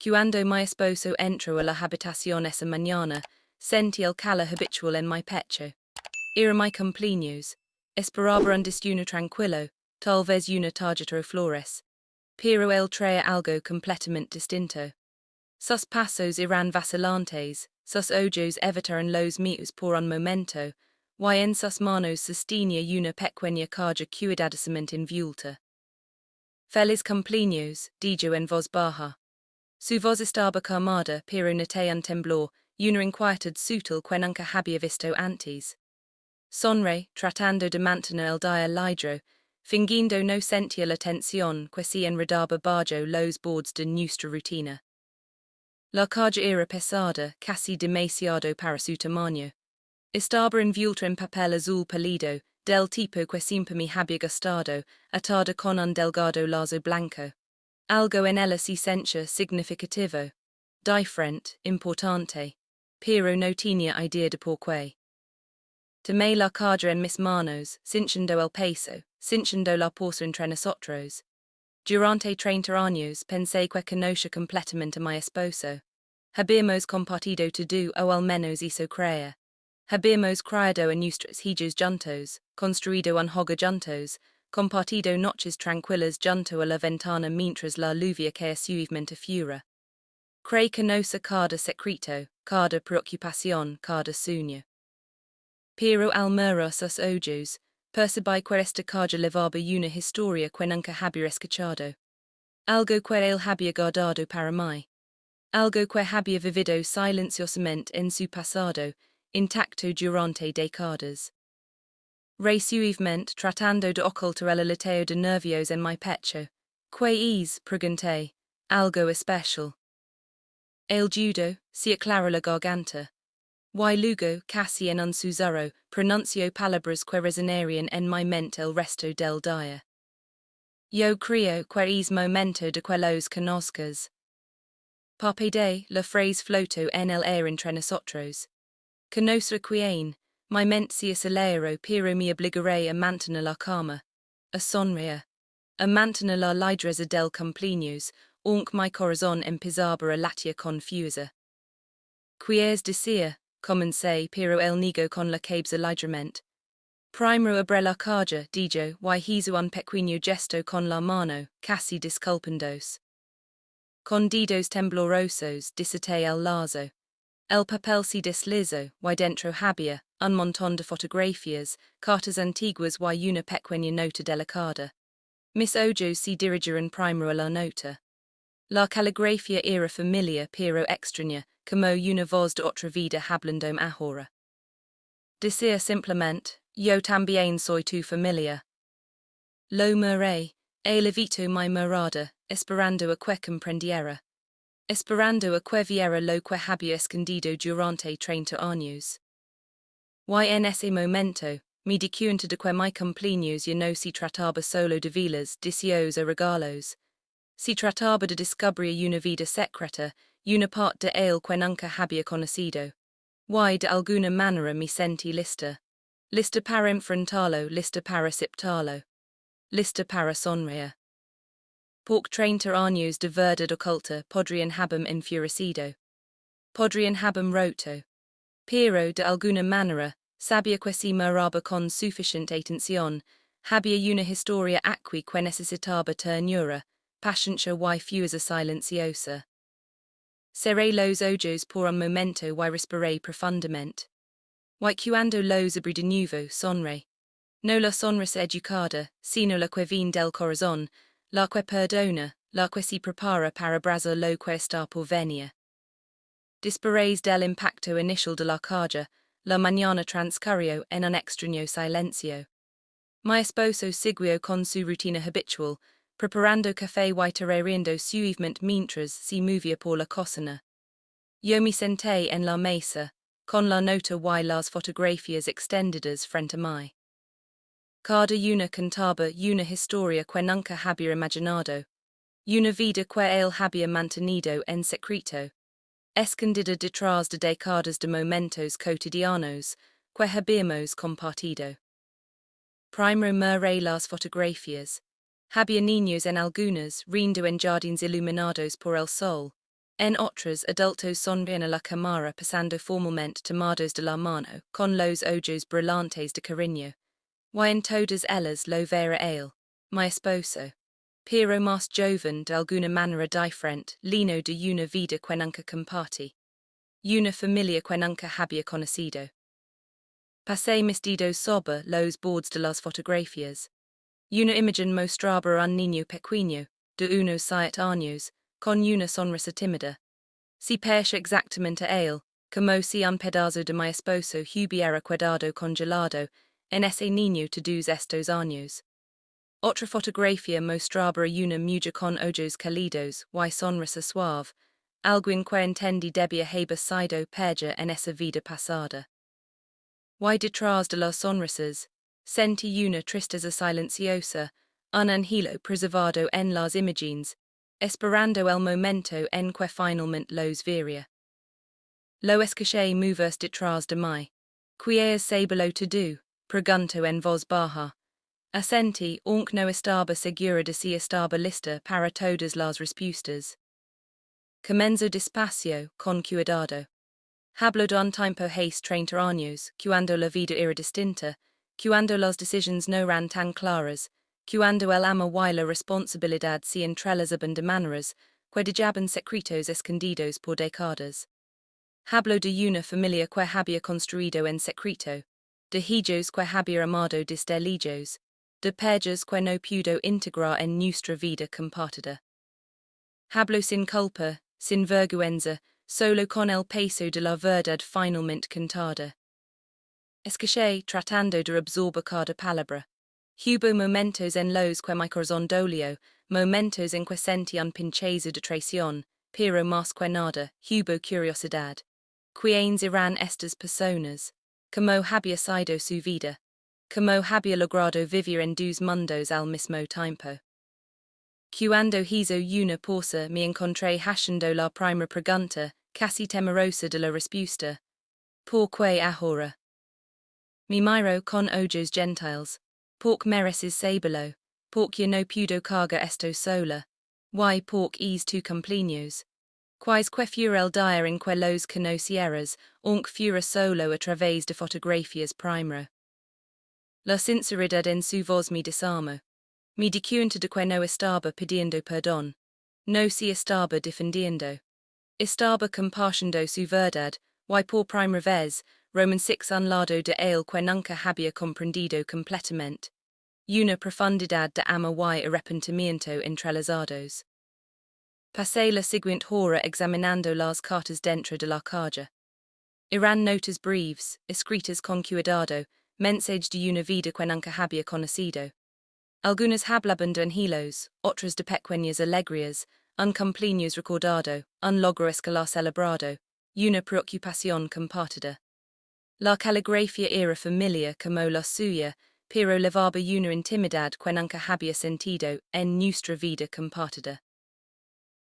Cuando mi esposo entró a la habitación esa mañana, sentí el calor habitual en mi pecho. Era mi cumpleaños. Esperaba un destino tranquilo, tal vez una tarjeta o flores. Pero él traía algo completamente distinto. Sus pasos eran vacilantes, sus ojos evitaron los míos por un momento, y en sus manos sostenía una pequeña caja cuidadosamente envuelta. Feliz cumpleaños, dijo en voz baja. Su voz estaba calmada, pero noté un temblor, una inquietud sutil que nunca había visto antes. Sonreí, tratando de mantener el día ligero, fingiendo no sentir la tensión que se enredaba bajo los bordes de nuestra rutina. La caja era pesada, casi demasiado para su tamaño. Estaba envuelta en papel azul pálido, del tipo que siempre me había gustado, atada con un delgado lazo blanco. Algo en ella se sentía significativo, diferente, importante, pero no tenía idea de por qué. Tomé la caja en mis manos, cinchando el peso, cinchando la bolsa entre nosotros. Durante 30 años pensé que conocía completamente a mi esposo. Habíamos compartido todo o al menos eso creía. Habíamos criado en nuestros hijos juntos, construido un hogar juntos, compartido noches tranquilas junto a la ventana mientras la lluvia caía suavemente fuera. Creí conocer cada secreto, cada preocupación, cada sueño. Pero al mirar sus ojos, percibí que esta caja llevaba una historia que nunca había escuchado. Algo que él había guardado para mí. Algo que había vivido silenciosamente en su pasado, intacto durante décadas. Reí suavemente, tratando de ocultar el aleteo de nervios en mi pecho. ¿Qué es? Pregunté. Algo especial. El judo, se aclaró la garganta. Y luego, casi en un susurro, pronunció palabras que resonarían en mi mente el resto del día. Yo creo que es momento de que los conozcas. Parpadé, la frase flotó en el aire entre nosotros. Conocer quién, mi mente se aceleró pero me obligaré a mantener la calma, a sonreír, a mantener la ligereza del cumpleaños, aunque mi corazón empezaba a latir confusa. Quieres decir, comencé, pero él negó con la cabeza ligeramente. Primero abre la caja, dijo, y hizo un pequeño gesto con la mano, casi disculpandos. Con dedos temblorosos, desaté el lazo. El papel se deslizó, y dentro había un montón de fotografías, cartas antiguas y una pequeña nota delicada. Mis ojos se dirigieron primero a la nota. La caligrafía era familiar pero extraña, como una voz de otra vida hablando ahora. Decía simplemente, yo también soy tu familia. Lo miré, e levito mi mirada, esperando a que comprendiera. Esperando a que viera lo que había escondido durante 30 años. Y en ese momento, me di cuenta de que mi cumpleaños ya no se trataba solo de velas, deseos o regalos. Se trataba de descubrir una vida secreta, una parte de él que nunca había conocido. Y de alguna manera me sentí lista. Lista para enfrentarlo, lista para aceptarlo. Lista para sonreír. Por 30 años de verdad oculta podrían haberme enfurecido. Podrían haberme roto. Pero de alguna manera, sabía que si miraba con suficiente atención, había una historia aquí que necesitaba ternura, paciencia y fuerza silenciosa. Cerré los ojos por un momento y respiré profundamente. Y cuando los abrí de nuevo, sonreí. No la sonrisa educada, sino la que viene del corazón, la que perdona, la que se prepara para abrazar lo que está por venir. Después del impacto inicial de la caja, la mañana transcurrió en un extraño silencio. Mi esposo siguió con su rutina habitual, preparando café y terreriendo suavemente mientras se movía por la cocina. Yo me senté en la mesa, con la nota y las fotografías extendidas frente a mí. Cada una contaba una historia que nunca había imaginado, una vida que él había mantenido en secreto, escondida detrás de décadas de momentos cotidianos que habíamos compartido. Primero miré las fotografías. Había niños en algunas riendo en jardines iluminados por el sol, En otras adultos son bien a la cámara pasando formalmente tomados de la mano, con los ojos brillantes de cariño. Y en todas ellas lo vera él, mi esposo. Pero más joven de alguna manera diferente, lino de una vida que nunca compartí. Una familia que nunca había conocido. Pasé mis dedos sobre los bordes de las fotografías. Una imagen mostraba a un niño pequeño, de unos 7 años, con una sonrisa tímida. Si parecía exactamente a él, como si un pedazo de mi esposo hubiera quedado congelado en ese niño todos estos años. Otra fotografía mostraba a una mujer con ojos cálidos y sonrisa suave, algo en que entendí debía haber sido perder en esa vida pasada. Y detrás de las sonrisas, sentí una tristeza silenciosa, un anhelo preservado en las imágenes, esperando el momento en que finalmente los vería. Lo escuché moverse detrás de mí. ¿Qué es sabelo to do? Pregunto en voz baja. Asentí, aunque no estaba segura de si estaba lista para todas las respuestas. Comenzo despacio, con cuidado. Hablo de un tiempo hace 30 años, cuando la vida era distinta, cuando las decisiones no eran tan claras, cuando el amo y la responsabilidad se entrelazaban de maneras que dejaban secretos escondidos por décadas. Hablo de una familia que había construido en secreto, de hijos que había amado desde lejos, de perjas que no pudo integrar en nuestra vida compartida. Hablo sin culpa, sin vergüenza, solo con el peso de la verdad finalmente contada. Escuché tratando de absorber cada palabra. Hubo momentos en los que mi corazón dolió, momentos en que sentí un pinchazo de traición, pero más que nada, hubo curiosidad. ¿Quiénes eran estas personas? ¿Cómo había sido su vida? ¿Cómo había logrado vivir en dos mundos al mismo tiempo? Cuando hizo una pausa me encontré haciendo la primera pregunta, casi temerosa de la respuesta. ¿Por qué ahora? Me miro con ojos gentiles. ¿Por mereces saberlo? Porque no pudo cargar esto sola. ¿Why porque tu cumpleaños? Quais que fuera el día en que los conocieras, aunque fuera solo a través de fotografías primero. La sinceridad en su voz me desarmó. Me di cuenta de que no estaba pidiendo perdón. No se estaba defendiendo. Estaba compartiendo su verdad, y por primera vez, Roman 6 un lado de él que nunca había comprendido completamente. Una profundidad de ama y arrepentimiento entrelazados. Pasé la siguiente hora examinando las cartas dentro de la caja. Eran notas breves, escritas con cuidado, mensajes de una vida que nunca había conocido. Algunas hablaban de anhelos, otras de pequeñas alegrías, un cumpleaños recordado, un logro escolar celebrado, una preocupación compartida. La caligrafía era familiar como la suya, pero levaba una intimidad que nunca había sentido en nuestra vida compartida.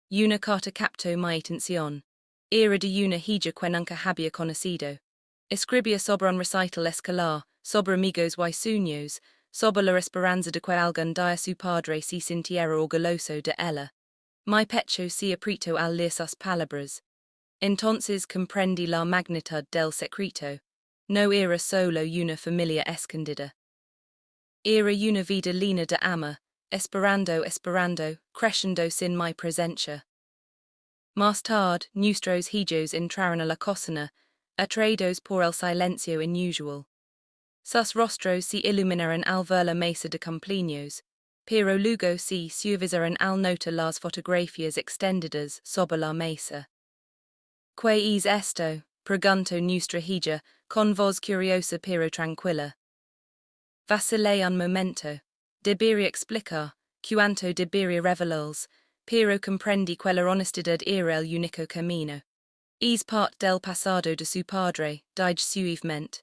Una carta captó mi atención. Era de una hija que nunca había conocido. Escribía sobre un recital escolar, sobre amigos y sueños, sobre la esperanza de que algún día su padre se sintiera orgulloso de ella. Mi pecho se apretó al leer sus palabras. Entonces comprendí la magnitud del secreto. No era solo una familia escondida. Era una vida llena de amor, esperando, creciendo sin mi presencia. Más tarde, nuestros hijos entraron a la cocina, atraídos por el silencio inusual. Sus rostros se iluminaron al ver la mesa de cumpleaños, pero luego se suavizaron al notar las fotografías extendidas sobre la mesa. ¿Qué es esto? Preguntó nuestra hija, con voz curiosa pero tranquila. Vacilé un momento. Debería explicar, cuanto debería revelarles, pero comprendí que la honestidad era el único camino. Es parte del pasado de su padre, dijo suavemente.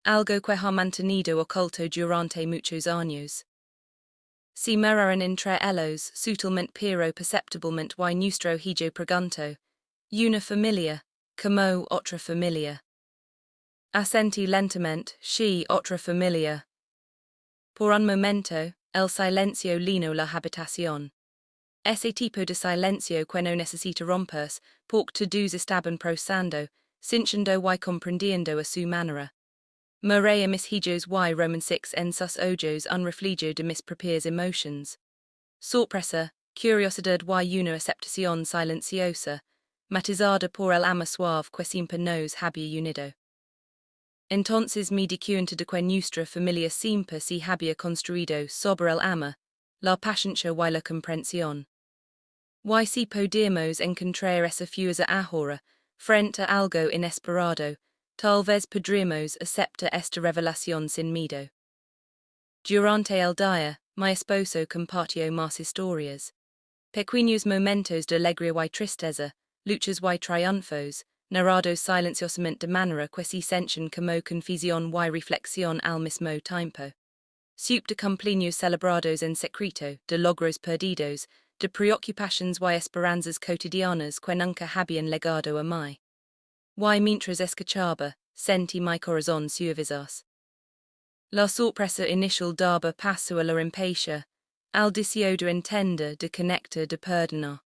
Algo que ha mantenido oculto durante muchos años. Si miraron entre ellos, sutilmente pero perceptiblemente y nuestro hijo preguntó. Una familia, como otra familia. Asentí lentamente, sí, otra familia. Por un momento, el silencio llenó la habitación. Ese tipo de silencio que no necesita romperse, porque todos estaban prosando, sintiendo y comprendiendo a su manera. Maria mis hijos y Roman 6 en sus ojos un reflejo de mis propias emotions. Sorpresa, curiosidad y una aceptación silenciosa, matizada por el ama suave que siempre nos había unido. Entonces me di cuenta de que nuestra familia siempre se había construido sobre el ama, la paciencia y la comprensión. Y si podíamos encontrar esa fuerza ahora, frente a algo inesperado, tal vez podríamos aceptar esta revelación sin miedo. Durante el día, mi esposo compartió más historias. Pequeños momentos de alegría y tristeza, luchas y triunfos, narrados silenciosamente de manera que se sienten como confusión y reflexión al mismo tiempo. Sup de cumpleaños celebrados en secreto, de logros perdidos, de preocupaciones y esperanzas cotidianas que nunca habían legado a mí. Y mientras escuchaba, sentí mi corazón suavizarse. La sorpresa inicial daba paso a la impaciencia, al deseo de entender, de conectar, de perdonar.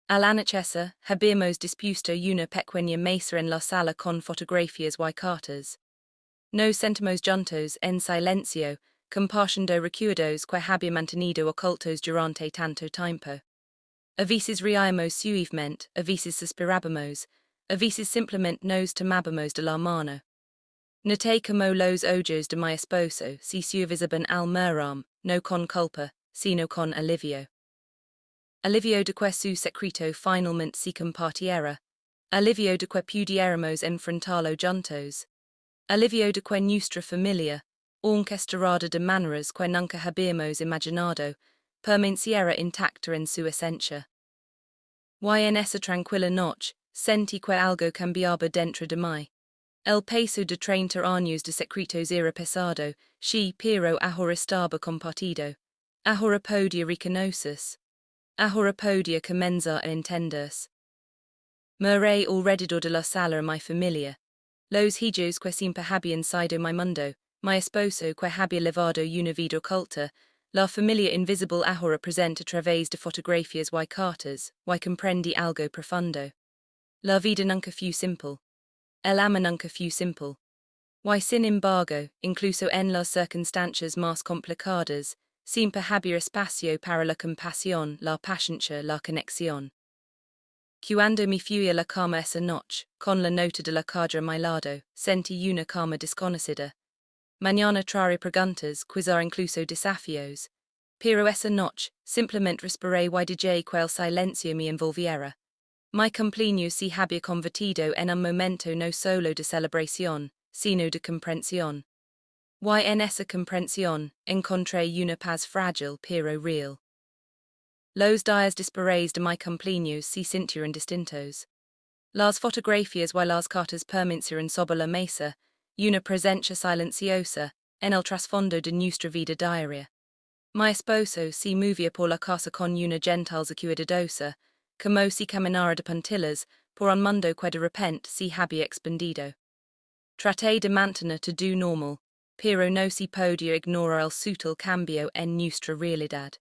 Al anochecer, habíamos dispuesto una pequeña mesa en la sala con fotografías y cartas. Nos sentimos juntos en silencio, compartiendo recuerdos que había mantenido ocultos durante tanto tiempo. A veces reíamos suavemente, a veces suspirábamos, a veces simplemente nos tomábamos de la mano. Noté como los ojos de mi esposo se suavizaban al mirarme, no con culpa, sino con alivio. Alivio de que su secreto finalmente se compartiera. Alivio de que pudiéramos enfrentarlo juntos. Alivio de que nuestra familia, orquestada de maneras que nunca habíamos imaginado, permaneciera intacta en su esencia. Y en esa tranquila noche, sentí que algo cambiaba dentro de mí. El peso de 30 años de secretos era pesado, sí, pero ahora estaba compartido. Ahora podía reconocerse. Ahora podía comenzar a entenderse. Miré alrededor de la sala a mi familia. Los hijos que siempre habían sido mi mundo, mi esposo que había levado una vida oculta, la familia invisible ahora presente a través de fotografías y cartas, y comprendí algo profundo. La vida nunca fue simple. El ama nunca fue simple. Y sin embargo, incluso en las circunstancias más complicadas, siempre había espacio para la compasión, la paciencia, la conexión. Cuando me fui a la cama esa noche, con la nota de la cadra a mi lado, sentí una calma desconocida. Mañana traeré preguntas, quizá incluso desafíos. Pero esa noche, simplemente respiré y dejé que el silencio me envolviera. Mi cumpleaños se había convertido en un momento no solo de celebración, sino de comprensión. Y en esa comprensión, encontré una paz frágil pero real. Los días después de mi cumpleaños se sintieron distintos. Las fotografías y las cartas permanecieron sobre la mesa, una presencia silenciosa, en el trasfondo de nuestra vida diaria. Mi esposo se movía por la casa con una gentileza cuidadosa, como si caminara de puntillas por un mundo que de repente se había expandido. Traté de mantener todo normal, pero no se podía ignorar el sutil cambio en nuestra realidad.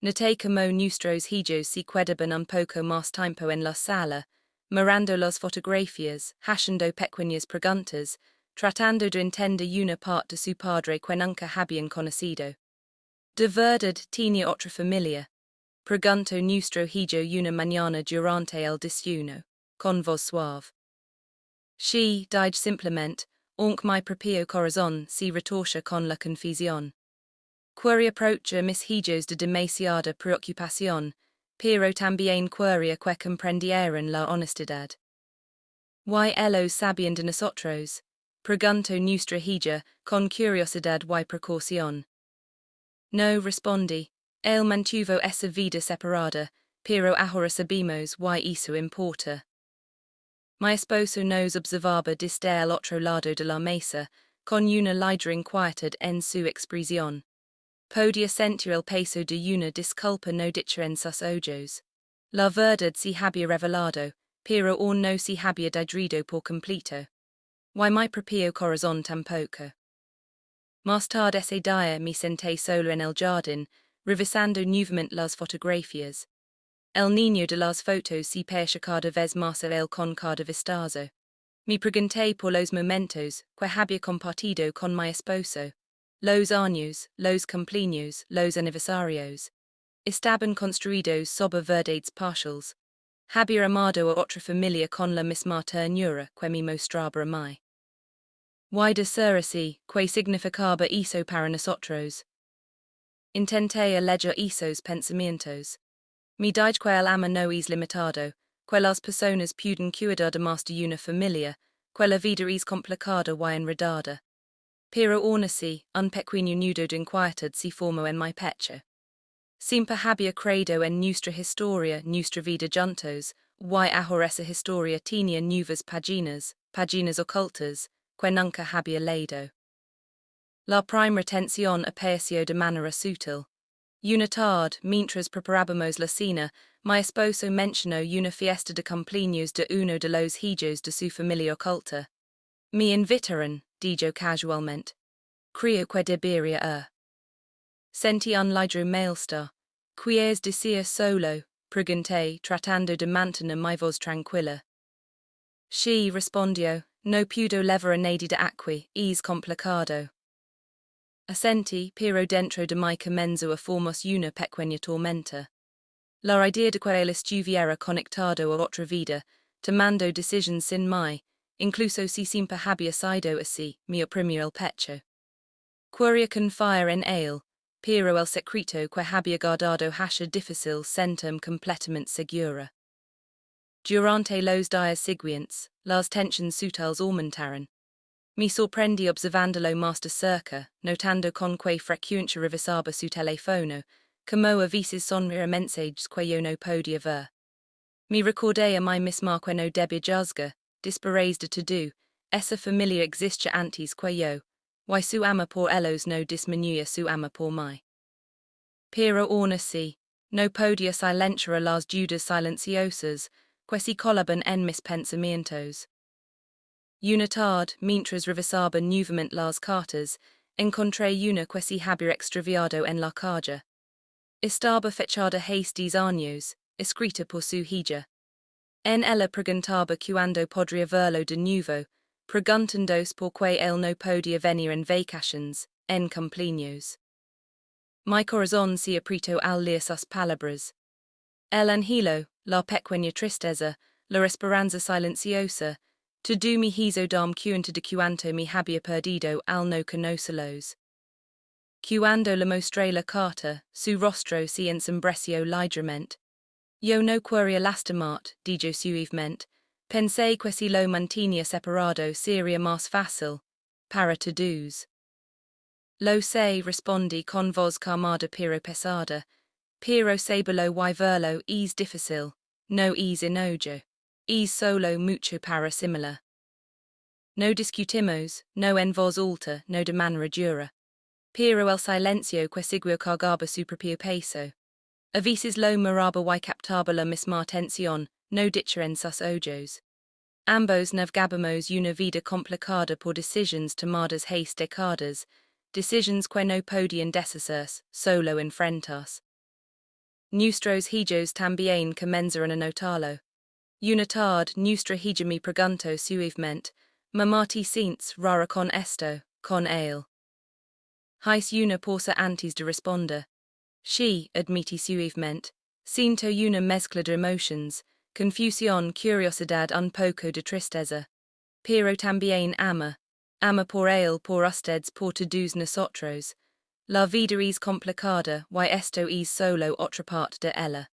Noté como nuestros hijos se quedaban un poco más tiempo en la sala, mirando las fotografías, haciendo pequeñas preguntas, tratando de entender una parte de su padre que nunca habían conocido. ¿De verdad tenía otra familia? Preguntó nuestro hijo una mañana durante el desayuno, con voz suave. Sí, dijo simplemente, aunque mi propio corazón se retorció con la confusión. Quería approachar mis hijos de demasiada preocupación, pero también quería que comprendieran la honestidad. ¿Y ellos sabían de nosotros? Preguntó nuestra hija con curiosidad y precaución. No respondí. Él mantuvo esa vida separada, pero ahora sabemos y eso importa. Mi esposo nos observaba desde el otro lado de la mesa, con una ligeira inquietud en su expresión. Podía sentir el peso de una disculpa no dicha en sus ojos. La verdad se había revelado, pero aún no se había didrido por completo. Y mi propio corazón tampoco. Más tarde ese día me senté solo en el jardín, revisando nuevamente las fotografías. El niño de las fotos se percha cada vez más a él con cada vistazo. Me pregunté por los momentos que había compartido con mi esposo. Los años, los cumpleaños, los aniversarios. Estaban construidos sobre verdades parciales. Había amado a otra familia con la misma ternura que me mostraba a mí. ¿Why de ser así, que significaba eso para nosotros? Intenté a leer esos pensamientos. Me dije que el ama no es limitado, que las personas pueden cuidar de más de una familia, que la vida es complicada y enredada. Pero aún así, un pequeño nudo de inquietud se formó en mi pecho. Siempre había creído en nuestra historia, nuestra vida juntos, y ahora esa historia tenía nuevas páginas ocultas, que nunca había leído. La primera tensión apareció de manera sutil. Una tarde, mientras preparábamos la cena, mi esposo mencionó una fiesta de cumpleaños de uno de los hijos de su familia oculta. Me invitaron, dijo casualmente. Creo que debería ir. Sentí un ligero malestar. ¿Quieres decir solo? Pregunté, tratando de mantener mi voz tranquila. Sí, respondió, no puedo levar a nadie de aquí, es complicado. Asentí, pero dentro de mí comenzó a formarse una pequeña tormenta. La idea de que él estuviera conectado a otra vida, tomando decisiones sin mí, incluso si siempre había sido así, me oprimió el pecho. Quería confiar en él, pero el secreto que había guardado hacía difícil sentirme completamente segura. Durante los días siguientes, las tensiones sutiles aumentaron. Me sorprendí observándolo más de cerca, notando con qué frecuencia revisaba su teléfono, como a veces sonría mensajes que yo no podía ver. Me recordé a mí misma que no debía juzgar, después de todo, esa familia existía antes que yo, y su amor por ellos no disminuía su amor por mí. Pero aún así, no podía silenciar las dudas silenciosas que se colaban en mis pensamientos. Una tarde, mientras revisaba nuevamente las cartas, encontré una que se había extraviado en la calle. Estaba fechada 6 años, escrita por su hija. En ella preguntaba cuándo podría verlo de nuevo, preguntándose por qué él no podía venir en vacaciones, en cumpleaños. Mi corazón se apretó al leer sus palabras. El anhelo, la pequeña tristeza, la esperanza silenciosa, todo me hizo darme cuenta de cuánto me había perdido al no conocerlos. Cuando le mostré la carta, su rostro se ensombreció ligeramente. Yo no quería lastimar, dijo suavemente, pensé que si lo mantenía separado sería más fácil, para todos. Lo sé, respondí con voz calmada pero pesada, pero sabelo y verlo es difícil, no es enojo, es solo mucho para similar. No discutimos, no en voz alta, no de manera dura. Pero el silencio que siguió cargaba su propio peso. A veces lo miraba y captaba la misma atención, no dicha en sus ojos. Ambos navegábamos una vida complicada por decisiones tomadas hastiadas, decisiones que no podían deshacerse, solo enfrentarse. Nuestros hijos también comenzaron a notarlo. Una tarde, nuestra hija me preguntó suavemente, ¿Mamá te sientes rara con esto, con él? Hice una pausa antes de responder. Sí, admití suavemente, siento una mezcla de emociones, confusión, curiosidad, un poco de tristeza. Pero también ama por él, por ustedes, por todos nosotros. La vida es complicada, y esto es solo otra parte de ella.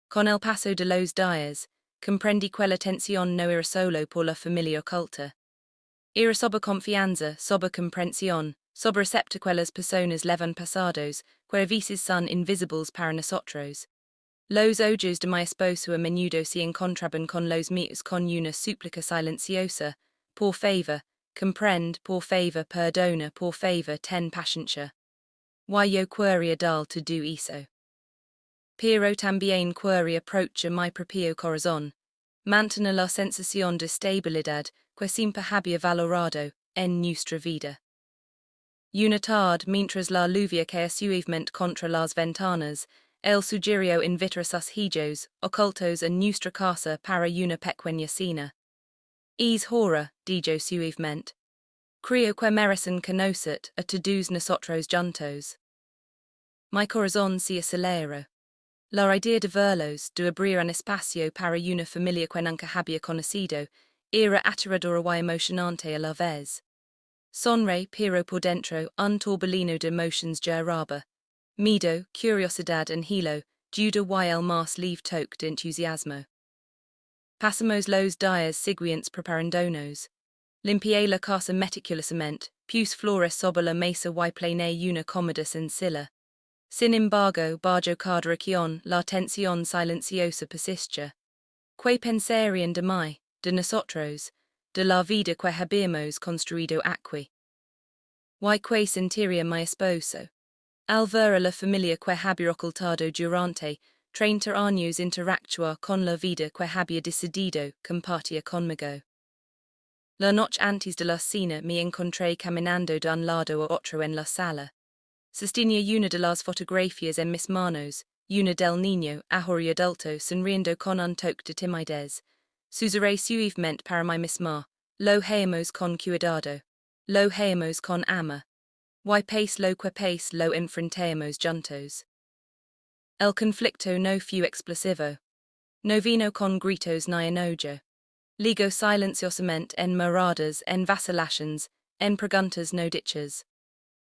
Con el paso de los días, comprendí que la tensión no era solo por la familia oculta. Era sobre confianza, sobre comprensión, sobre aceptar que las personas levan pasados, que a veces son invisibles para nosotros. Los ojos de mi esposo a menudo se encontraban con los míos con una súplica silenciosa, por favor, comprende, por favor, perdona, por favor, ten paciencia. Y yo quería dar todo eso. Pero también quería approachar mi propio corazón, mantener la sensación de estabilidad que siempre había valorado en nuestra vida. Una tarde mientras la lluvia cae suavemente contra las ventanas, el sugerio invita a sus hijos, ocultos en nuestra casa para una pequeña cena. Es hora, dijo suavemente. Creo que merecen conocer a todos nosotros juntos. Mi corazón se acelera. La idea de verlos, de abrir un espacio para una familia que nunca había conocido, era aterradora y emocionante a la vez. Sonre, pero por dentro, un torbellino de emotions geraba. Miedo, curiosidad and hilo, duda y el más leve toque de entusiasmo. Pasamos los días siguientes preparándonos. Limpié la casa meticulosamente, puse flores sobre la mesa y planeé una comida sencilla. Sin embargo, bajo cada reacción, la tensión silenciosa persistía. ¿Qué pensarían de mí, de nosotros, de la vida que habíamos construido aquí? ¿Y qué sentiría mi esposo? Al ver a la familia que había ocultado durante 30 años interactuar con la vida que había decidido compartir conmigo. La noche antes de la cena me encontré caminando de un lado a otro en la sala. Sostenía una de las fotografías en mis manos, una del niño, ahora adulto, sonriendo con un toque de timidez. Susurré suavemente para mí misma, lo hacemos con cuidado, lo hacemos con amor. Y pace lo enfrentamos juntos. El conflicto no fue explosivo. No vino con gritos ni enojo. Ligo silenciosamente en miradas, en vacilaciones, en preguntas no dichas.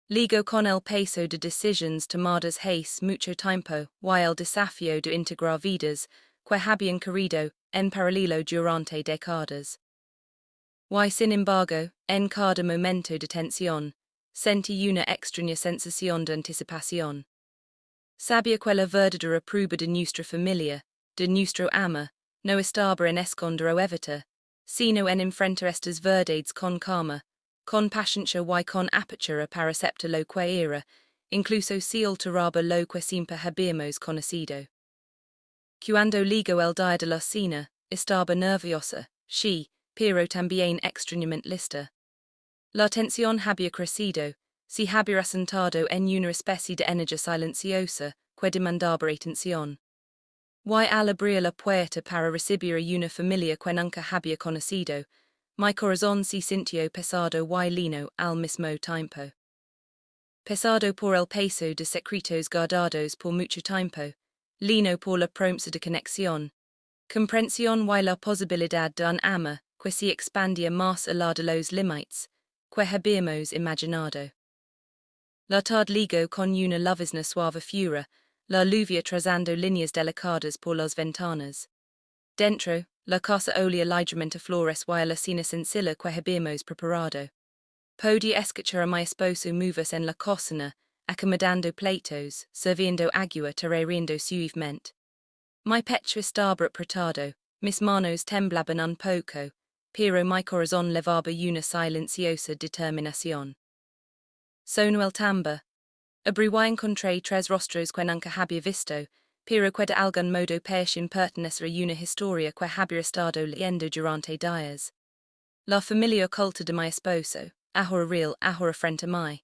Ligo con el peso de decisiones tomadas hace mucho tiempo y el desafío de integrar vidas que habían corrido en paralelo durante décadas. Y sin embargo, en cada momento de tensión, sentí una extraña sensación de anticipación. Sabía que la verdadera prueba de nuestra familia, de nuestro amor, no estaba en esconder o evitar, sino en enfrentar estas verdades con calma, con paciencia y con apertura para aceptar lo que era, incluso si alteraba lo que siempre habíamos conocido. Cuando llegó el día de la cena, estaba nerviosa, sí, pero también extrañamente lista. La tensión había crecido, se había asentado en una especie de energía silenciosa que demandaba atención. Y al abrir la puerta para recibir a una familia que nunca había conocido, mi corazón se sintió pesado y lino al mismo tiempo. Pesado por el peso de secretos guardados por mucho tiempo, lino por la promesa de conexión, comprensión y la posibilidad de un amor que se expandía más allá de los límites que habíamos imaginado. La tarde ligó con una llovizna suave fura, la lluvia trazando líneas delicadas por las ventanas. Dentro, la casa olía ligeramente flores y la cena sencilla que habíamos preparado. Podía escuchar a mi esposo moverse en la cocina, acomodando platos, sirviendo agua, terreriendo suavemente. Mi pecho estaba apretado, mis manos temblaban un poco, pero mi corazón levaba una silenciosa determinación. Sonó el tambor. Abrí y encontré tres rostros que nunca había visto, pero que de algún modo parecían pertenecer a una historia que había estado leyendo durante días. La familia oculta de mi esposo, ahora real, ahora frente a mí.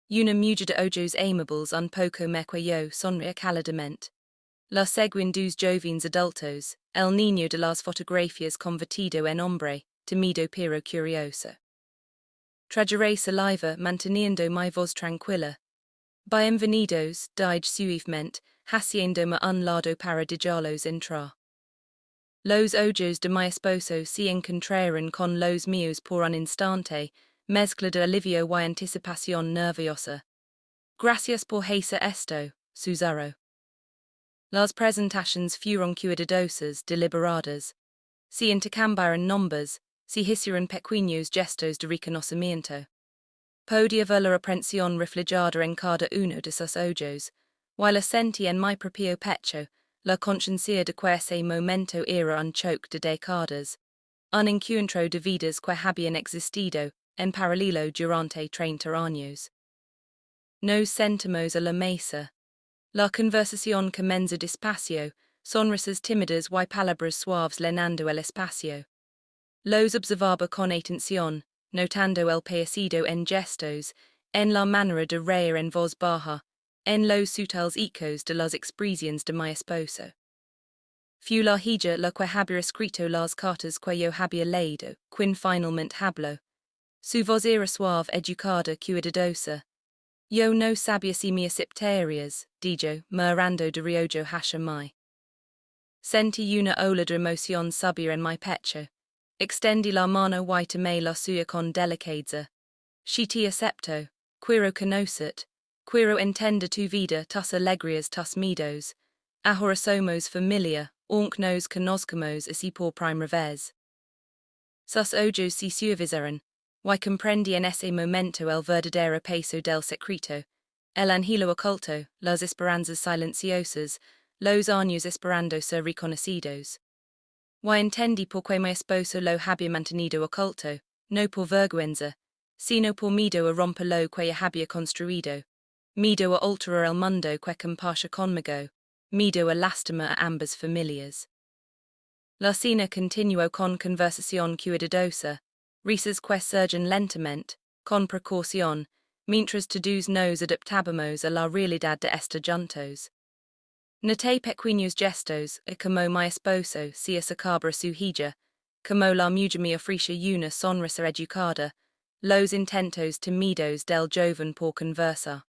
Una mujer de ojos amables un poco me que yo sonría cálidamente. La seguían dos jóvenes adultos, el niño de las fotografías convertido en hombre, temido pero curioso. Tragaré saliva manteniendo mi voz tranquila. Bienvenidos, dije suavemente, haciéndome un lado para dejarlos entrar. Los ojos de mi esposo se encontraron con los míos por un instante, mezcla de alivio y anticipación nerviosa. Gracias por hacer esto, susurró. Las presentaciones fueron cuidadosas, deliberadas. Se intercambiaron nombres, se hicieron pequeños gestos de reconocimiento. Podía ver la reprensión reflejada en cada uno de sus ojos, while sentí en mi propio pecho la conciencia de que ese momento era un choque de décadas, un encuentro de vidas que habían existido en paralelo durante 30 años. Nos sentamos a la mesa. La conversación comenzó despacio, sonrisas tímidas y palabras suaves llenando el espacio. Los observaba con atención, notando el parecido en gestos, en la manera de reír en voz baja, en los sutiles ecos de las expresiones de mi esposo. Fu la hija la que había escrito las cartas que yo había leído, quin finalmente hablo. Su voz era suave educada cuidadosa. Yo no sabía si me aceptarías, dijo, murmurando de riojo hacia mí. Sentí una ola de emoción subir en mi pecho. Extendí la mano y tomé la suya con delicadeza. Si te acepto, quiero conocer, quiero entender tu vida, tus alegrías, tus miedos. Ahora somos familia, aunque nos conozcamos así por primera vez. Sus ojos se suavizaron, y comprendí en ese momento el verdadero peso del secreto, el anhelo oculto, las esperanzas silenciosas, los años esperando ser reconocidos. Y entendí por qué mi esposo lo había mantenido oculto, no por vergüenza, sino por miedo a romper lo que había construido, miedo a alterar el mundo que comparte conmigo, miedo a lastimar a ambas familias. La cena continuó con conversación cuidadosa, risas que surgen lentamente, con precaución, mientras todos nos adaptábamos a la realidad de estar juntos. Noté pequeños gestos, como mi esposo se acercaba a su hija, como la mujer me ofrecía una sonrisa educada, los intentos timidos del joven por conversar.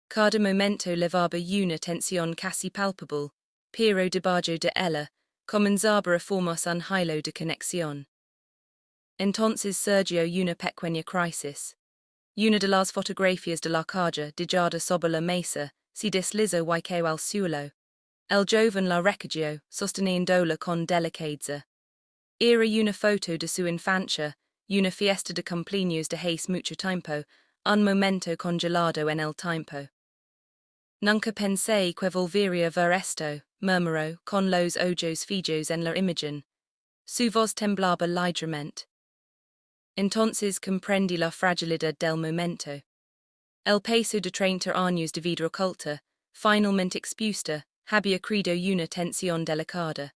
Cada momento levaba una tensión casi palpable, pero debajo de ella, comenzaba a formarse un hilo de conexión. Entonces surgió una pequeña crisis. Una de las fotografías de la calle dejada sobre la mesa se deslizó y cayó al suelo. El joven la recogió, sosteniéndola con delicadeza. Era una foto de su infancia, una fiesta de cumpleaños de hace mucho tiempo, un momento congelado en el tiempo. Nunca pensé que volvería a ver esto, murmuró, con los ojos fijos en la imagen. Su voz temblaba ligeramente. Entonces comprendí la fragilidad del momento. El peso de 30 años de vida oculta, finalmente expuesta, había creado una tensión delicada.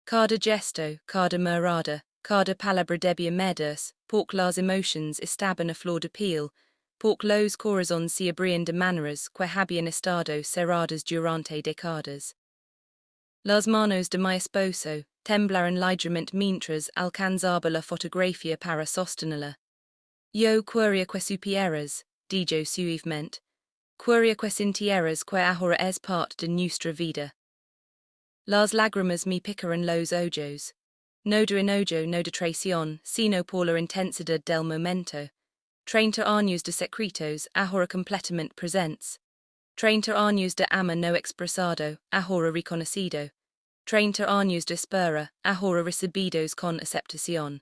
Cada gesto, cada mirada, cada palabra debía medirse, porque las emociones estaban a flor de piel, porque los corazones se abrían de maneras que habían estado cerradas durante décadas. Las manos de mi esposo temblaron ligeramente mientras alcanzaba la fotografía para sostenerla. Yo quería que supieras, dijo suavemente, quería que sintieras que ahora es parte de nuestra vida. Las lágrimas me picaron los ojos. No de enojo, no de traición, sino por la intensidad del momento. 30 años de secretos, ahora completamente presentes. 30 años de amor no expresado, ahora reconocido. 30 años de espera, ahora recibidos con aceptación.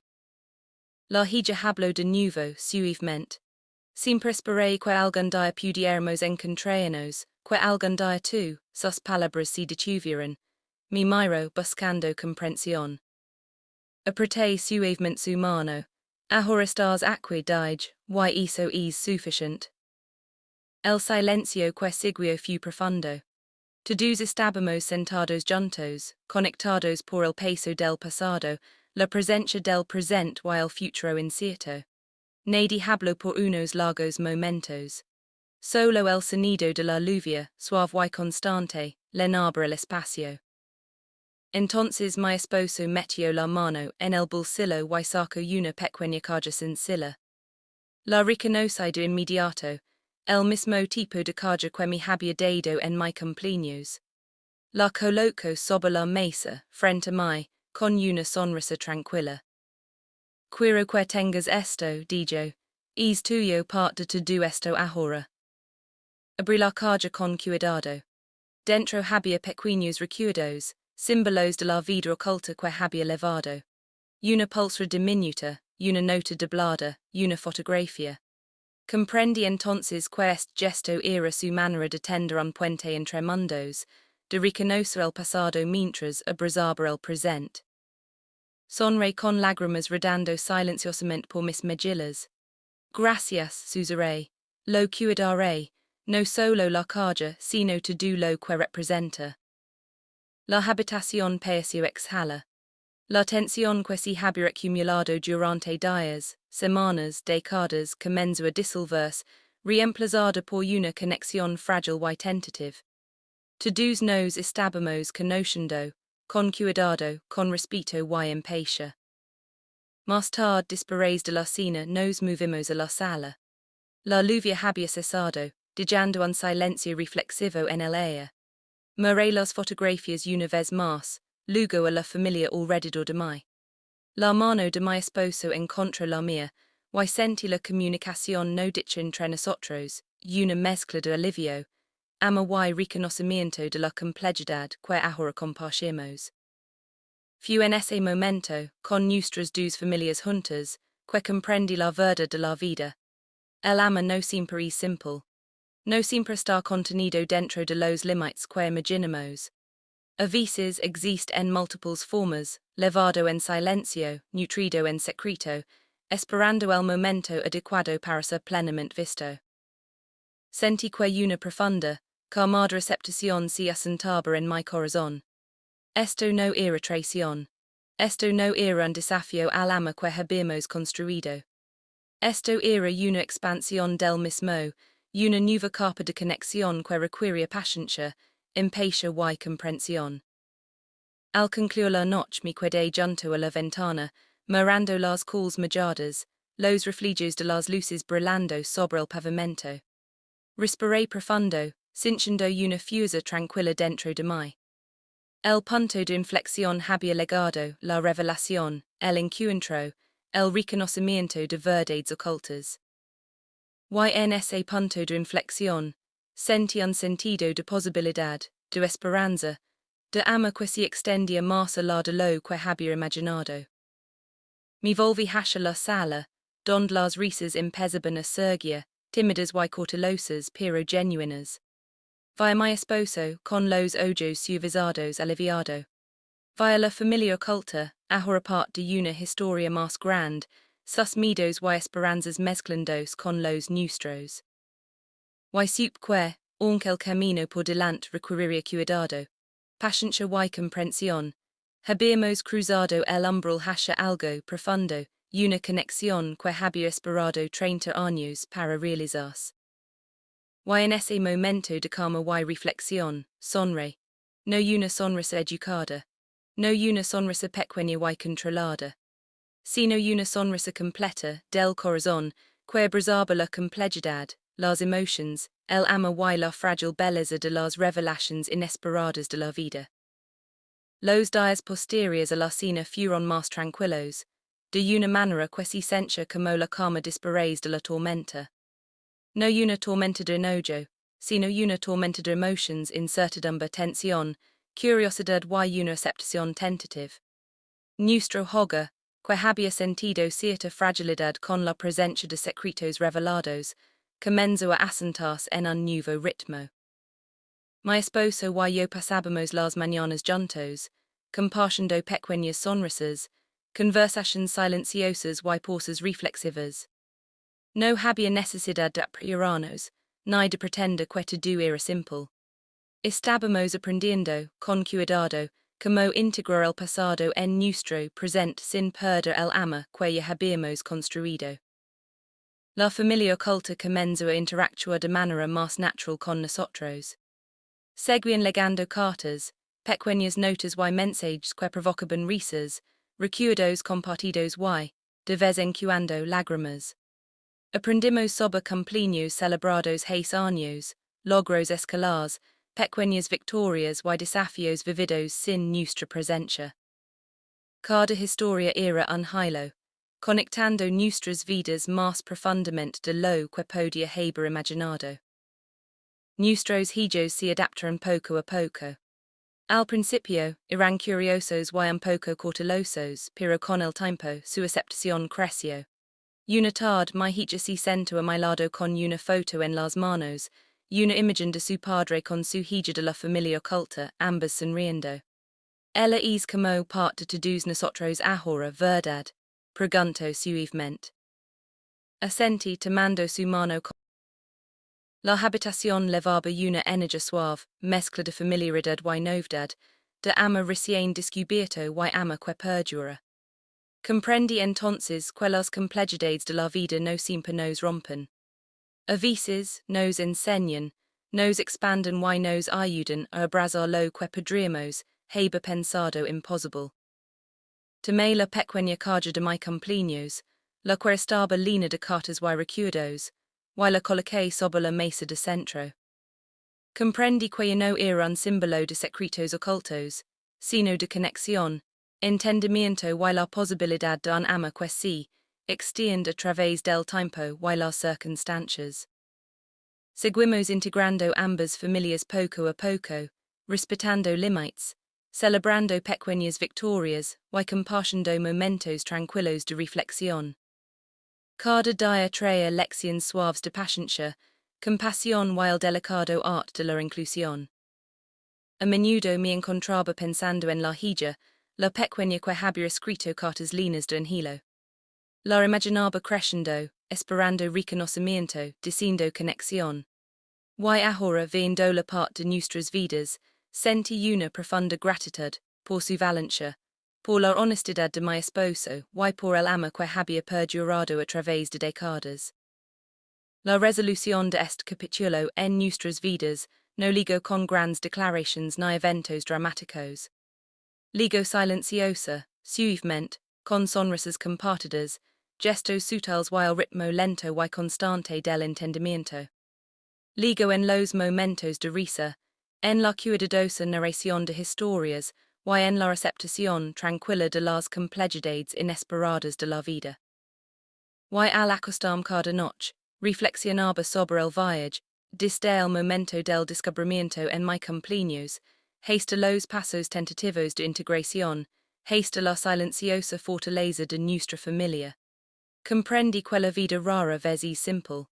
La hija habló de nuevo, suavemente. Siempre esperé que algún día pudiéramos encontrarnos, que algún día tú, sus palabras se detuvieran. Me miró buscando comprensión. Apreté suavemente su mano. Ahora estás aquí, dije, y eso es suficiente. El silencio que siguió fue profundo. Todos estábamos sentados juntos, conectados por el peso del pasado, la presencia del presente y el futuro incierto. Nadie habló por unos largos momentos. Solo el sonido de la lluvia, suave y constante, llenaba el espacio. Entonces mi esposo metió la mano en el bolsillo y sacó una pequeña caja sencilla. La reconocí de inmediato, el mismo tipo de caja que me había dado en mi cumpleaños. La colocó sobre la mesa, frente a mí, con una sonrisa tranquila. Quiero que tengas esto, dijo, es tuyo parte de todo esto ahora. Abrí la caja con cuidado. Dentro había pequeños recuerdos, símbolos de la vida oculta que había levado. Una pulsera diminuta, una nota doblada, una fotografía. Comprendí entonces que este gesto era su manera de tender un puente entre mundos, de reconocer el pasado mientras abrazaba el presente. Sonreí con lágrimas rodando silenciosamente por mis mejillas. Gracias, susurré. Lo cuidaré, no solo la caja, sino todo lo que representa. La habitación pareció exhala. La tensión que se había acumulado durante días, semanas, décadas comenzó a disolverse, reemplazada por una conexión frágil y tentative. Todos nos estábamos conociendo, con cuidado, con respeto y empatía. Más tarde después de la cena nos movimos a la sala. La lluvia había cesado, dejando un silencio reflexivo en el aire. Miré las fotografías una vez más, luego a la familia alrededor de mí. La mano de mi esposo encontró la mía, y sentí la comunicación no dicha entre nosotros, una mezcla de alivio, amor y reconocimiento de la complejidad que ahora compartimos. Fue en ese momento, con nuestras dos familias juntas, que comprendí la verdad de la vida. El amor no siempre es simple. No siempre está contenido dentro de los límites que imaginamos. A veces existe en múltiples formas, levado en silencio, nutrido en secreto, esperando el momento adecuado para ser plenamente visto. Sentí que una profunda, calmada receptación se asentaba en mi corazón. Esto no era traición. Esto no era un desafío al amor que habíamos construido. Esto era una expansión del mismo, una nueva capa de conexión que requería paciencia, empatía y comprensión. Al concluir la noche me quedé junto a la ventana, mirando las cols malladas, los reflejos de las luces brillando sobre el pavimento. Respiré profundo, sintiendo una fuerza tranquila dentro de mí. El punto de inflexión había llegado, la revelación, el encuentro, el reconocimiento de verdades ocultas. Y en ese punto de inflexión, sentí un sentido de posibilidad, de esperanza, de amor que se extendía más allá de lo que había imaginado. Me volví hacia la sala, donde las risas empezaban a surgir, tímidas y cautelosas pero genuinas. Vi a mi esposo, con los ojos suavizados aliviado. Vi a la familia oculta, ahora parte de una historia más grande, sus miedos y esperanzas mezclándose con los nuestros. Y supe que, aunque el camino por delante requeriría cuidado, paciencia y comprensión, habíamos cruzado el umbral hacia algo profundo, una conexión que había esperado 30 años para realizarse. Y en ese momento de calma y reflexión, sonreí, no una sonrisa educada, no una sonrisa pequeña y controlada, sino una sonrisa completa del corazón que abrazaba la complejidad, las emociones, el amor y la frágil belleza de las revelaciones inesperadas de la vida. Los días posteriores a la cena fueron más tranquilos, de una manera que se sentía como la calma después de la tormenta. No una tormenta de enojo, sino una tormenta de emociones incertidumbre, tensión, curiosidad y una aceptación tentativa. Nuestro hogar, que había sentido cierta fragilidad con la presencia de secretos revelados, comenzó a asentarse en un nuevo ritmo. Mi esposo y yo pasábamos las mañanas juntos, compartiendo pequeñas sonrisas, conversaciones silenciosas y pausas reflexivas. No había necesidad de apurarnos, ni de pretender que todo era simple. Estábamos aprendiendo, con cuidado, cómo integrar el pasado en nuestro presente sin perder el amor que ya habíamos construido. La familia oculta comenzó a interactuar de manera más natural con nosotros. Seguían legando cartas, pequeñas notas y mensajes que provocaban risas, recuerdos compartidos y, de vez en cuando, lágrimas. Aprendimos sobre cumpleaños celebrados hace años, logros escolares, pequeñas victorias y desafíos vividos sin nuestra presencia. Cada historia era un hilo, conectando nuestras vidas más profundamente de lo que podía haber imaginado. Nuestros hijos se adaptaron poco a poco. Al principio, eran curiosos y un poco cautelosos, pero con el tiempo su aceptación creció. Una tarde, mi hija se sentó a mi lado con una foto en las manos, una imagen de su padre con su hija de la familia oculta, ambas sonriendo. Ella es como parte de todos nosotros ahora, ¿verdad? Preguntó suavemente. Asentí tomando su mano con... La habitación levaba una energía suave, mezcla de familiaridad y novedad, de ama recién descubierto y ama que perdura. Comprendi entonces que las complejidades de la vida no siempre nos rompen. A veces, nos enseñan, nos expanden y nos ayudan a abrazar lo que podríamos haber pensado imposible. Tomé la pequeña carga de mi cumpleaños, la que estaba llena de cartas y recuerdos, y la coloqué sobre la mesa de centro. Comprendi que no era un símbolo de secretos ocultos, sino de conexión, entendimiento y la posibilidad de un ama que se extiende a través del tiempo y las circunstancias. Seguimos integrando ambas familias poco a poco, respetando límites, celebrando pequeñas victorias y compartiendo momentos tranquilos de reflexión. Cada día trae lecciones suaves de paciencia, compasión y el delicado arte de la inclusión. A menudo me encontraba pensando en la hija, la pequeña que había escrito cartas líneas de enhilo. La imaginaba creciendo, esperando reconocimiento, diciendo conexión. Y ahora viendo la parte de nuestras vidas, sentí una profunda gratitud por su valencia, por la honestidad de mi esposo y por el amor que había perdurado a través de décadas. La resolución de este capítulo en nuestras vidas no ligo con grandes declaraciones ni eventos dramáticos. Ligo silenciosa, suavemente, con sonrisas compartidas, gestos sutiles y el ritmo lento y constante del entendimiento. Ligo en los momentos de risa, en la cuidadosa narración de historias y en la receptación tranquila de las complejidades inesperadas de la vida. Y al acostarme cada noche, reflexionaba sobre el viaje, desde el momento del descubrimiento en mi cumpleaños, hasta los pasos tentativos de integración, hasta la silenciosa fortaleza de nuestra familia. Comprendi que la vida rara vez es simple.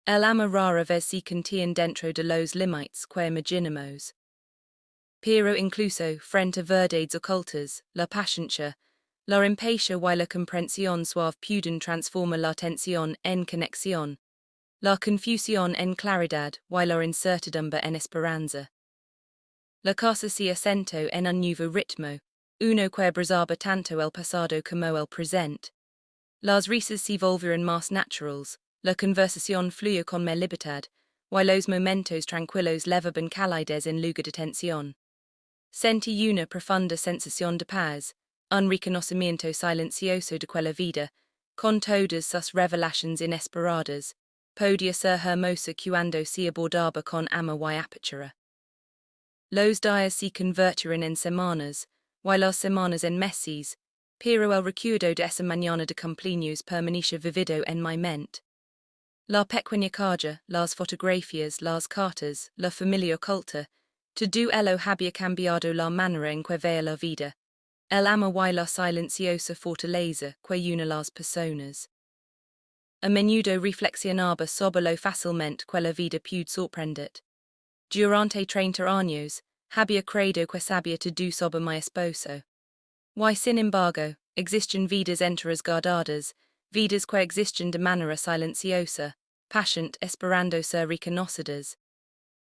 El ama rara vez se contiene dentro de los límites que imaginamos. Pero incluso frente a verdades ocultas, la paciencia, la impaciencia y la comprensión suave pueden transformar la tensión en conexión, la confusión en claridad y la incertidumbre en esperanza. La cosa se asentó en un nuevo ritmo, uno que abrazaba tanto el pasado como el presente. Las risas se volvieron más naturales, la conversación fluyó con más libertad, y los momentos tranquilos levaban calidez en lugar de tensión. Sentí una profunda sensación de paz, un reconocimiento silencioso de quella vida, con todas sus revelaciones inesperadas, podía ser hermosa cuando se abordaba con amor y apertura. Los días se convirtieron en semanas, y las semanas en meses, pero el recuerdo de esa mañana de cumpleaños permanece vivido en mi mente. La pequeña carga, las fotografías, las cartas, la familia oculta, todo ello había cambiado la manera en que veía la vida, el amor y la silenciosa fortaleza que une las personas. A menudo reflexionaba sobre lo fácilmente que la vida puede sorprender. Durante 30 años, había creído que sabía todo sobre mi esposo. Y sin embargo, existen vidas enteras guardadas, vidas que existen de manera silenciosa, paciente esperando ser reconocidas.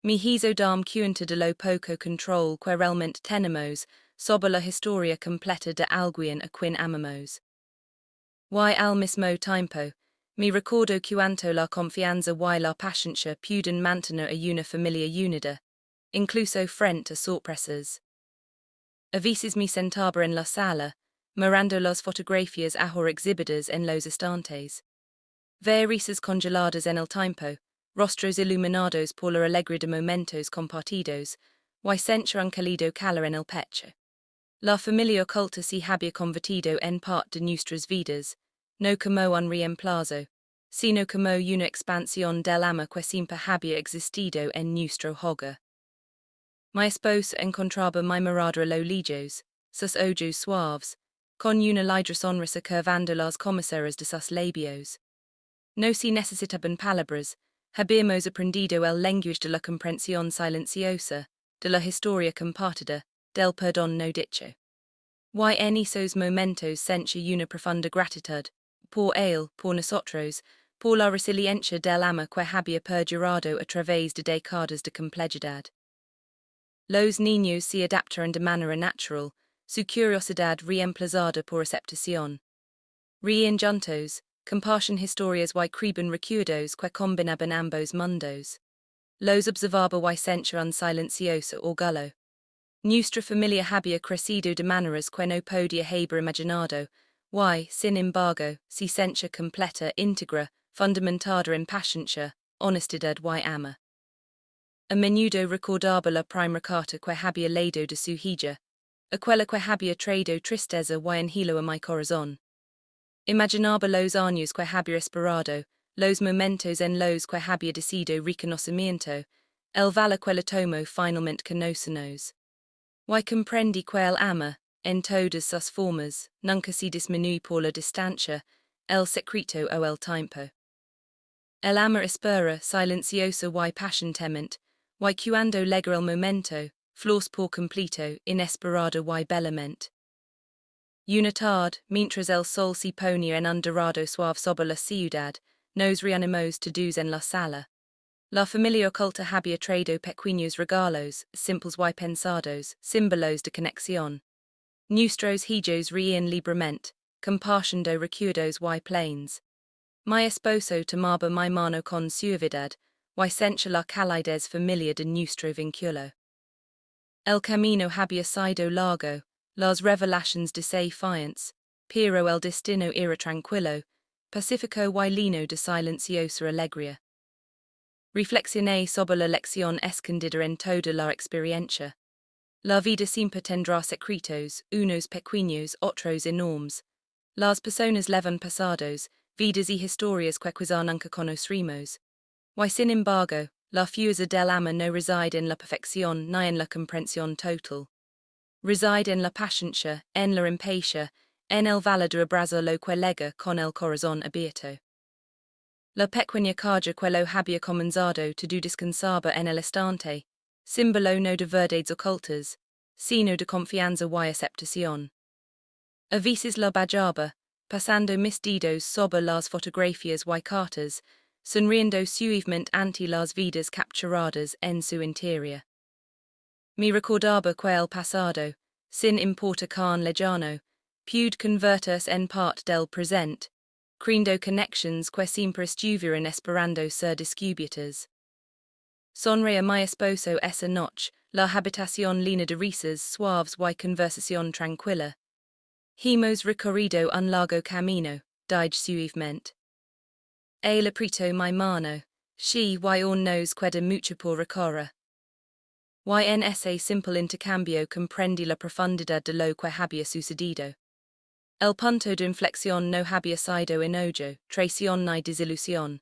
Me hizo darme cuenta de lo poco control que realmente tenemos sobre la historia completa de alguien a quien amamos. Y al mismo tiempo, me recuerdo cuánto la confianza y la paciencia pueden mantener a una familia unida, incluso frente a sorpresas. A veces me sentaba en la sala, mirando las fotografías ahora exhibidas en los estantes. Ver risas congeladas en el tiempo, rostros iluminados por la alegría de momentos compartidos, y sentir un cálido calor en el pecho. La familia oculta se había convertido en parte de nuestras vidas, no como un reemplazo, sino como una expansión del amor que siempre había existido en nuestro hogar. Mi esposo encontraba mi mirada a lo lejos, sus ojos suaves, con una libre sonrisa curvando las comisaras de sus labios. No se necesitaban palabras, habíamos aprendido el lenguaje de la comprensión silenciosa, de la historia compartida, del perdón no dicho. Y en esos momentos sentí una profunda gratitud, por él, por nosotros, por la resiliencia del amor que había perdurado a través de décadas de complejidad. Los niños se adaptaron de manera natural, su curiosidad reemplazada por aceptación. Ríen juntos, comparten historias y escriben recuerdos que combinaban ambos mundos. Los observaba y sentían silencioso orgullo. Nuestra familia había crecido de maneras que no podía haber imaginado, y, sin embargo, se sentía completa, íntegra, fundamentada en paciencia, honestidad y amor. A menudo recordaba la primera carta que había leído de su hija, aquella que había traído tristeza y anhelo a mi corazón. Imaginaba los años que había esperado, los momentos en los que había decidido reconocimiento, el valor que le tomó finalmente conocernos. Y comprendí que el amor, en todas sus formas, nunca se disminuye por la distancia, el secreto o el tiempo. El amor espera silencioso y pacientemente, y cuando llega el momento, flores por completo, inesperado y bellamente. Una tarde, mientras el sol se ponía en un dorado suave sobre la ciudad, nos reunimos todos en la sala. La familia oculta había traído pequeños regalos, simples y pensados, símbolos de conexión. Nuestros hijos reían libremente, compartiendo recuerdos y planes. Mi esposo tomaba mi mano con suavidad, y sentía la calidez familiar de nuestro vínculo. El camino había sido largo, las revelaciones desafiantes, pero el destino era tranquilo, pacífico y lleno de silenciosa alegría. Reflexioné sobre la lección escondida en toda la experiencia. La vida siempre tendrá secretos, unos pequeños, otros enormes. Las personas llevan pasados, vidas y historias que quizá nunca conocemos. Y sin embargo, la fuerza del amor no reside en la perfección ni en la comprensión total. Reside en la paciencia, en la impaciencia, en el valor de abrazar lo que lega con el corazón abierto. La pequeña carga que lo había comenzado to descansaba en el instante, símbolo no de verdades ocultas, sino de confianza y aceptación. A veces la bajaba, pasando mis dedos sobre las fotografías y cartas, sonriendo suavemente ante las vidas capturadas en su interior. Me recordaba que el pasado, sin importar cuán lejano, puede convertirse en parte del presente, creando conexiones que siempre estuvieron esperando ser descubiertas. Sonreí a mi esposo esa noche, la habitación llena de risas suaves y conversación tranquila. Hemos recorrido un largo camino, dije suavemente. Él apretó mi mano, she y aún nos queda mucho por recorrer. Y en ese simple intercambio comprendí la profundidad de lo que había sucedido. El punto de inflexión no había sido enojo, traición ni desilusión.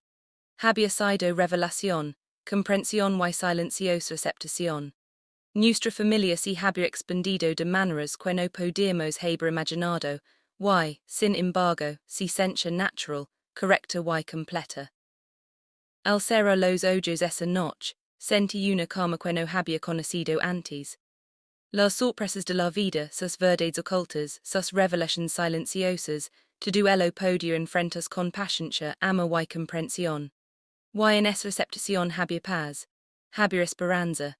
Había sido revelación, comprensión y silenciosa aceptación. Nuestra familia se había expandido de maneras que no podíamos haber imaginado, y, sin embargo, se sentía natural, correcta y completa. Al cerrar los ojos esa noche, sentí una calma que no había conocido antes. Las sorpresas de la vida, sus verdades ocultas, sus revelaciones silenciosas, todo ello podía enfrentarse con paciencia, amor y comprensión. Y en esa aceptación había paz, había esperanza.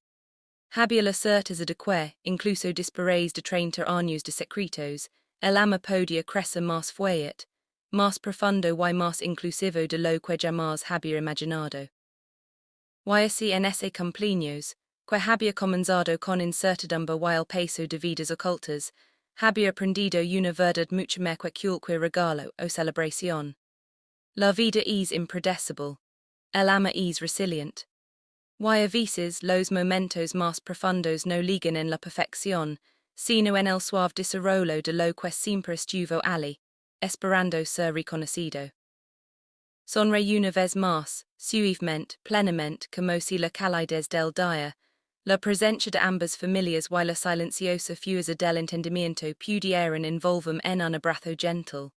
Había la certeza de que, incluso después de 30 años de secretos, el amor podía crecer más fuerte, más profundo y más inclusivo de lo que jamás había imaginado. Y así en ese cumpleaños, que había comenzado con incertidumbre y el peso de vidas ocultas, había aprendido una verdad mucho más que cualquier regalo o celebración. La vida es impredecible, el amor es resiliente. Y a veces los momentos más profundos no ligan en la perfección, sino en el suave desarrollo de lo que siempre estuvo allí, esperando ser reconocido. Sonreí una vez más, suavemente, plenamente, como si la calidez del día, la presencia de ambas familias y la silenciosa fuerza del entendimiento pudieran envolverme en un abrazo gentle.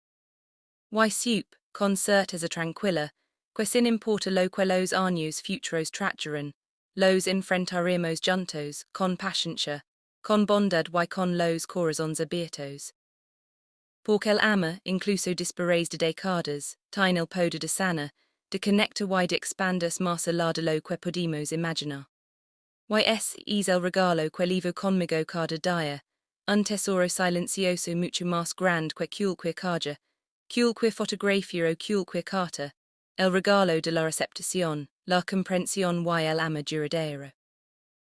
Y supe, con certeza tranquila, que sin importar lo que los años futuros trajeran, los enfrentaremos juntos, con paciencia, con bondad y con los corazones abiertos. Porque el amor, incluso después de décadas, tiene el poder de sanar, de conectar y de expandirse más allá de lo que podemos imaginar. Es el regalo que vivo conmigo cada día, un tesoro silencioso mucho más grande que cualquier caja, cualquier fotografía o cualquier carta, el regalo de la receptación, la comprensión y el amor duradero.